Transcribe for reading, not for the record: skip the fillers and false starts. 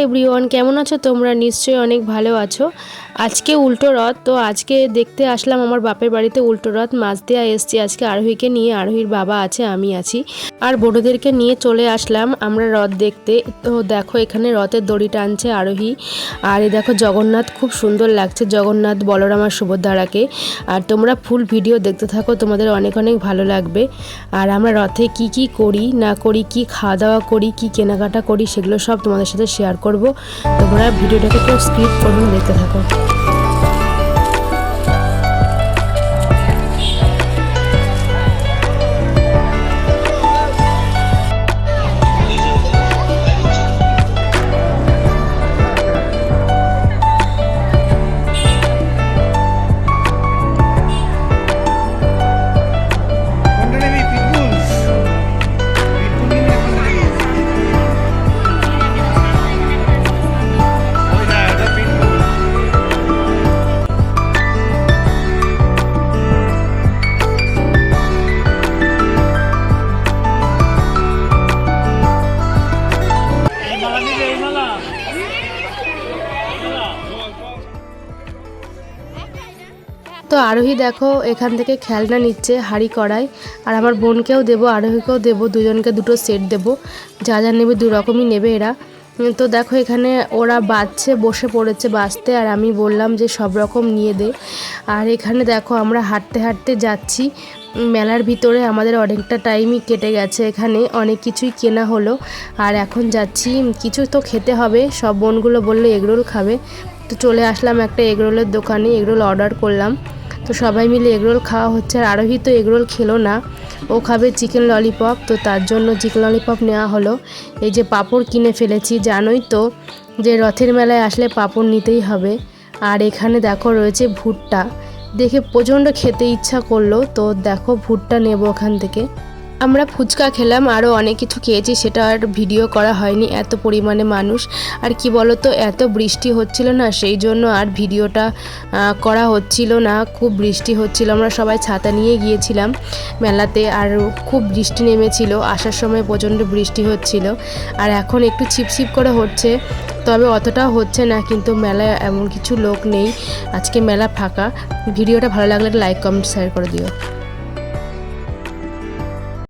Everyone, কেমন আছো তোমরা? নিশ্চয়ই অনেক ভালো আছো। আজকে উল্টো রথ, তো আজকে দেখতে আসলাম আমার বাপের বাড়িতে উল্টো রথ মাছ দেওয়া এসছি আজকে আরোহীকে নিয়ে। আরোহীর বাবা আছে, আমি আছি, আর বড়োদেরকে নিয়ে চলে আসলাম আমরা রথ দেখতে। তো দেখো এখানে রথের দড়ি টানছে আরোহী, আর এই দেখো জগন্নাথ, খুব সুন্দর লাগছে জগন্নাথ, বলরাম আর সুভদ্রাকে। আর তোমরা ফুল ভিডিও দেখতে থাকো, তোমাদের অনেক অনেক ভালো লাগবে। আর আমরা রথে কি কি করি না করি, কি খাওয়া দাওয়া করি, কি কেনাকাটা করি, সেগুলো সব তোমাদের সাথে শেয়ার করব। তোমরা ভিডিওটাকে কেউ স্কিপ করুন, দেখতে থাকো। তো আরোহী দেখো এখান থেকে খেলনা নিচ্ছে হাঁড়ি কড়াই, আর আমার বোনকেও দেবো, আরোহীকেও দেবো, দুজনকে দুটো সেট দেবো, যা যা নেবে দু রকমই নেবে এরা। তো দেখো এখানে ওরা বাজছে, বসে পড়েছে বাজতে, আর আমি বললাম যে সব রকম নিয়ে দে। আর এখানে দেখো আমরা হাঁটতে হাঁটতে যাচ্ছি মেলার ভিতরে, আমাদের অনেকটা টাইমই কেটে গেছে, এখানে অনেক কিছুই কেনা হলো। আর এখন যাচ্ছি, কিছু তো খেতে হবে, সব বোনগুলো বললো এগরোল খাবে, তো চলে আসলাম একটা এগরোলের দোকানে, এগরোল অর্ডার করলাম। তো সবাই মিলে এগরোল খাওয়া হচ্ছে। আর আরোহী তো এগরোল খেলো না, ও খাবে চিকেন ললিপপ, তো তার জন্য চিকেন ললিপপ নেওয়া হলো। এই যে পাঁপড় কিনে ফেলেছি, জানোই তো যে রথের মেলায় আসলে পাঁপড় নিতেই হবে। আর এখানে দেখো রয়েছে ভুট্টা, দেখে প্রচণ্ড খেতে ইচ্ছা করলো, তো দেখো ভুট্টা নেব ওখান থেকে। আমরা ফুচকা খেলাম, আরও অনেক কিছু খেয়েছি, সেটা আর ভিডিও করা হয়নি, এত পরিমাণে মানুষ। আর কি বলো তো, এত বৃষ্টি হচ্ছিল না, সেই জন্য আর ভিডিওটা করা হচ্ছিল না, খুব বৃষ্টি হচ্ছিল, আমরা সবাই ছাতা নিয়ে গিয়েছিলাম মেলাতে, আর খুব বৃষ্টি নেমেছিল, আসার সময় প্রচণ্ড বৃষ্টি হচ্ছিল। আর এখন একটু ছিপছিপ করে হচ্ছে, তবে অতটাও হচ্ছে না, কিন্তু মেলায় এমন কিছু লোক নেই, আজকে মেলা ফাঁকা। ভিডিওটা ভালো লাগলে লাইক কমেন্ট শেয়ার করে দিও।